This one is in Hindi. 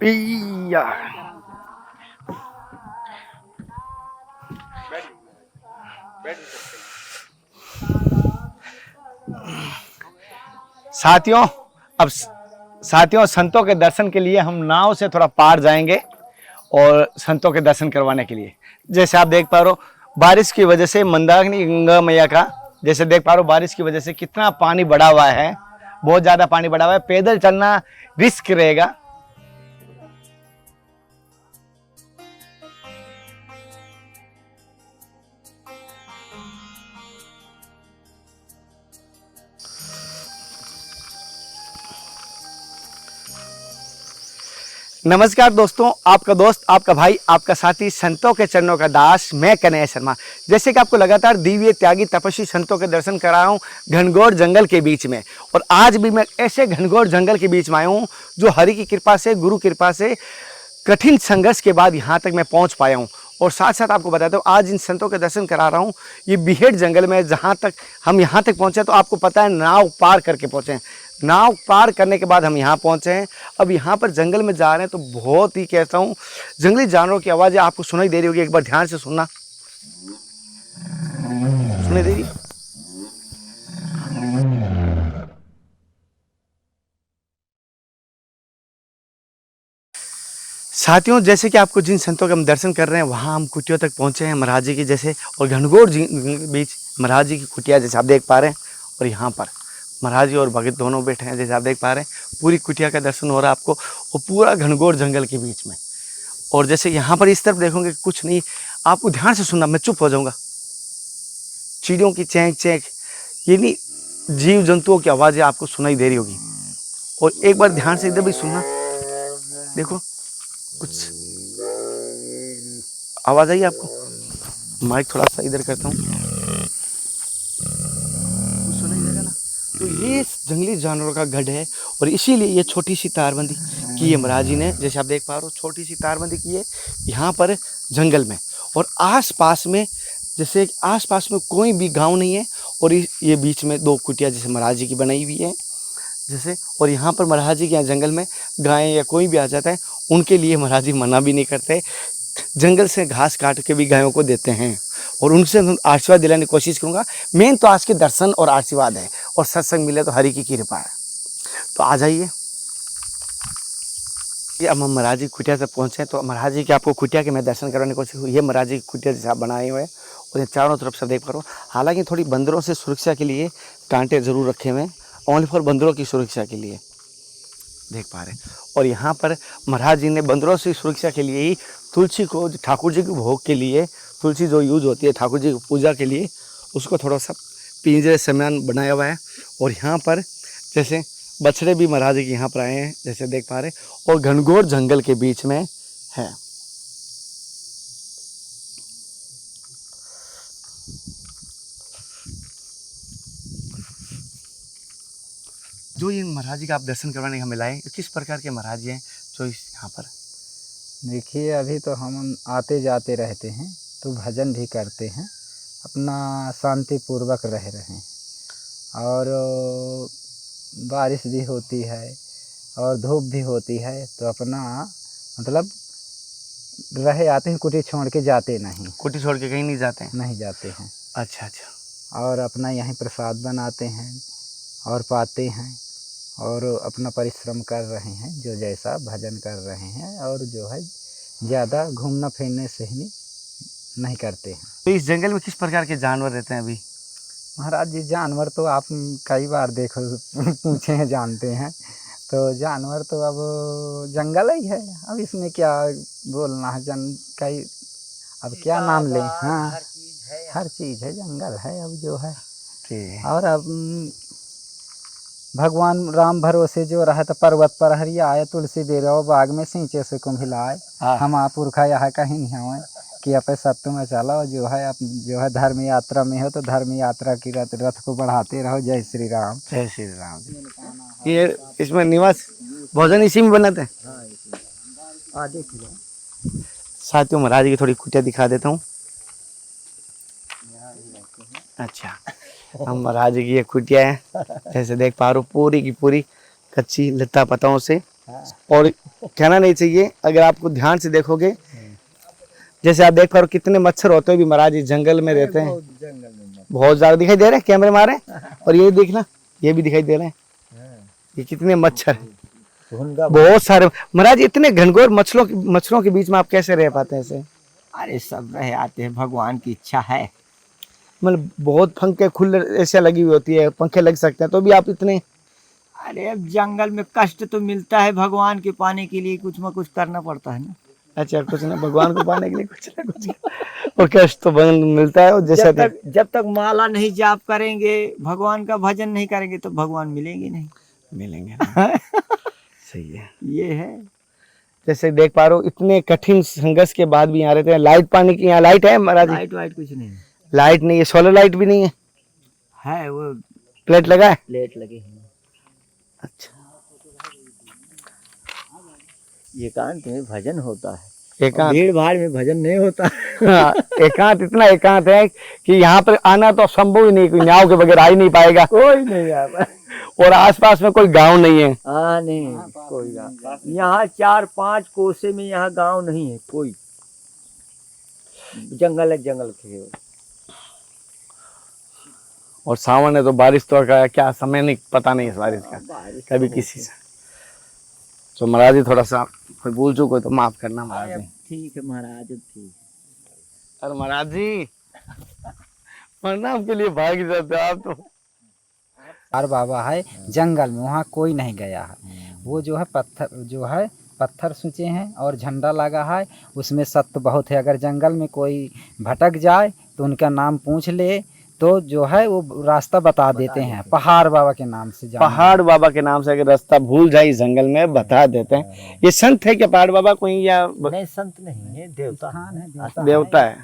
या साथियों, अब साथियों संतों के दर्शन के लिए हम नाव से थोड़ा पार जाएंगे और संतों के दर्शन करवाने के लिए। जैसे आप देख पा रहे हो बारिश की वजह से मंदाकिनी गंगा मैया का, जैसे देख पा रहे हो बारिश की वजह से कितना पानी बढ़ा हुआ है, बहुत ज्यादा पानी बढ़ा हुआ है। पैदल चलना रिस्क रहेगा। नमस्कार दोस्तों, आपका दोस्त, आपका भाई, आपका साथी, संतों के चरणों का दास, मैं कन्हैया शर्मा। जैसे कि आपको लगातार दिव्य त्यागी तपस्वी संतों के दर्शन करा रहा हूँ घनघोर जंगल के बीच में, और आज भी मैं ऐसे घनघोर जंगल के बीच में आया हूँ जो हरि की कृपा से, गुरु कृपा से कठिन संघर्ष के बाद यहाँ तक मैं पहुँच पाया हूँ। और साथ साथ आपको बताता हूँ आज इन संतों के दर्शन करा रहा हूँ ये बिहेड़ जंगल में। जहाँ तक हम यहाँ तक पहुँचे तो आपको पता है नाव पार करके पहुँचे। नाव पार करने के बाद हम यहाँ पहुँचे हैं। अब यहाँ पर जंगल में जा रहे हैं तो बहुत ही कहता हूँ जंगली जानवरों की आवाज़ें आपको सुनाई दे रही होगी। एक बार ध्यान से सुनना, सुनाई दे रही? साथियों, जैसे कि आपको जिन संतों के हम दर्शन कर रहे हैं वहाँ हम कुटियों तक पहुँचे हैं महाराज जी की, जैसे और घनघोर जी बीच महाराज जी की कुटिया जैसे आप देख पा रहे हैं। और यहाँ पर महाराज जी और भगत दोनों बैठे हैं, जैसे आप देख पा रहे हैं। पूरी कुटिया का दर्शन हो रहा है आपको, और पूरा घनघोर जंगल के बीच में। और जैसे यहाँ पर इस तरफ देखोगे कुछ नहीं, आपको ध्यान से सुनना, मैं चुप हो जाऊँगा। चिड़ियों की चैंक चैंक, ये नहीं जीव जंतुओं की आवाज़ें आपको सुनाई दे रही होगी। और एक बार ध्यान से इधर भी सुनना, देखो कुछ आवाज़ आई आपको? माइक थोड़ा सा इधर करता हूँ, सुनाई देगा ना? तो ये जंगली जानवरों का गढ़ है, और इसीलिए ये छोटी सी तारबंदी की है महाराज जी ने। जैसे आप देख पा रहे हो छोटी सी तारबंदी की है यहाँ पर जंगल में। और आसपास में, जैसे आसपास में कोई भी गांव नहीं है, और ये बीच में दो कुटिया जैसे महाराज जी की बनाई हुई है जैसे। और यहाँ पर महाराज जी के यहाँ जंगल में गाय या कोई भी आ जाता है उनके लिए महाराज जी मना भी नहीं करते, जंगल से घास काट के भी गायों को देते हैं। और उनसे आशीर्वाद दिलाने की कोशिश करूँगा। मेन तो आज के दर्शन और आशीर्वाद है, और सत्संग मिले तो हरि की कृपा है। तो आ जाइए। ये अब हम महाराज जी कुटिया तक पहुँचे, तो महाराज जी के आपको कुटिया के मैं दर्शन करवाने की कोशिश। ये महाराज जी की कुटिया जैसे आप बनाए हुए हैं, और ये चारों तरफ से देख पा रहे हो। हालांकि थोड़ी बंदरों से सुरक्षा के लिए कांटे जरूर रखे हुए हैं, ओनली फॉर बंदरों की सुरक्षा के लिए, देख पा रहे हैं। और यहाँ पर महाराज जी ने बंदरों से सुरक्षा के लिए ही तुलसी को, ठाकुर जी के भोग के लिए तुलसी जो यूज होती है ठाकुर जी की पूजा के लिए, उसको थोड़ा सा पिंजरे समान बनाया हुआ है। और यहाँ पर जैसे बछड़े भी महाराज जी के यहाँ पर आए हैं, जैसे देख पा रहे हैं। और घनघोर जंगल के बीच में है। जो ये महाराज जी का आप दर्शन करवाने हमें लाए, किस प्रकार के महाराज जी हैं जो इस यहाँ पर? देखिए, अभी तो हम आते जाते रहते हैं, तो भजन भी करते हैं, अपना शांतिपूर्वक रह रहे हैं। और बारिश भी होती है और धूप भी होती है, तो अपना मतलब रहे आते हैं, कुटी छोड़ के जाते नहीं। कुटी छोड़ के कहीं नहीं जाते हैं? नहीं जाते हैं। अच्छा अच्छा। और अपना यहीं प्रसाद बनाते हैं और पाते हैं, और अपना परिश्रम कर रहे हैं, जो जैसा भजन कर रहे हैं। और जो है ज़्यादा घूमना फिरने से ही नहीं करते हैं। तो इस जंगल में किस प्रकार के जानवर रहते हैं अभी? महाराज जी, जानवर तो आप कई बार देखो पूछे हैं, जानते हैं। तो जानवर तो अब जंगल ही है, अब इसमें क्या बोलना है। कई अब क्या नाम लें। हाँ, हर चीज़ है, जंगल है अब जो है। और अब भगवान राम भरोसे जो रहा तो पर्वत पर हरिया आए, तुलसी बेरो बाग में सिंचे से कुम्भिलाए। हम पुरखा यहाँ कहीं नहीं हुए कि अपे सत्य में चलो, जो है अब जो है धर्म यात्रा में हो तो धर्म यात्रा की रथ को बढ़ाते रहो। जय श्री राम। जय श्री राम। ये इसमें निवास भोजन इसी में बनाते हैं? आधे किलो। साथियों, महाराज की थोड़ी कुटिया दिखा देता हूँ। अच्छा, हम महाराज की ये कुटिया है, जैसे देख पा रहे हो पूरी की पूरी कच्ची लता पताओं से और कहना नहीं चाहिए, अगर आपको ध्यान से देखोगे, जैसे आप देख पा रहे हो कितने मच्छर होते हैं भी महाराज इस जंगल में रहते हैं। बहुत ज्यादा दिखाई दे रहे हैं, कैमरे मारे, और ये देखना, ये भी दिखाई दे रहे हैं, ये कितने मच्छर हैं, बहुत सारे। महाराज इतने घनघोर मच्छरों के बीच में आप कैसे रह पाते हैं ऐसे? अरे सब रह आते हैं, भगवान की इच्छा है। मतलब बहुत पंखे खुले ऐसे लगी हुई होती है, पंखे लग सकते हैं, तो भी आप इतने। अरे अब जंगल में कष्ट तो मिलता है, भगवान के पाने के लिए कुछ न कुछ करना पड़ता है ना। अच्छा, कुछ ना, भगवान को पाने के लिए कुछ ना कुछ, और कष्ट तो मिलता है। और जैसा जब तक माला नहीं जाप करेंगे, भगवान का भजन नहीं करेंगे, तो भगवान मिलेंगे नहीं। मिलेंगे ना। सही है, ये है। जैसे देख पा रहे हो इतने कठिन संघर्ष के बाद भी यहाँ रहते हैं। लाइट पानी की यहाँ लाइट है महाराज? लाइट वाइट कुछ नहीं लाइट नहीं है, सोलर लाइट भी नहीं है, है, वो प्लेट लगा है। प्लेट लगे हैं। अच्छा, एकांत में भजन होता है, एकांत, भीड़ भाड़ में भजन नहीं होता। हाँ, एकांत इतना एकांत है कि यहाँ पर आना तो संभव ही नहीं, कोई नाव के बगैर आ ही नहीं पाएगा, कोई नहीं आता। और आसपास में कोई गांव नहीं है। हाँ नहीं, कोई गाँव यहाँ 4-5 कोसे में यहाँ गांव नहीं है कोई, जंगल है, जंगल के। और सावन है तो बारिश तो का क्या समय नहीं, पता नहीं है बारिश का कभी किसी से। तो महाराज जी थोड़ा सा कोई भूल चूक हो तो माफ करना महाराज जी। ठीक है महाराज, ठीक। अरे महाराज जी प्रणाम के लिए भाग जाते आप तो। और बाबा है जंगल में, वहाँ कोई नहीं गया है। वो जो है पत्थर सूचे हैं और झंडा लगा है, उसमें सत्य बहुत है। अगर जंगल में कोई भटक जाए तो उनका नाम पूछ ले, तो जो है वो रास्ता बता देते हैं। पहाड़ बाबा के नाम से, पहाड़ बाबा के नाम से अगर रास्ता भूल जाए इस जंगल में बता देते हैं। ये संत है क्या पहाड़ बाबा कोई, या नहीं संत नहीं है, देवता है। देवता है?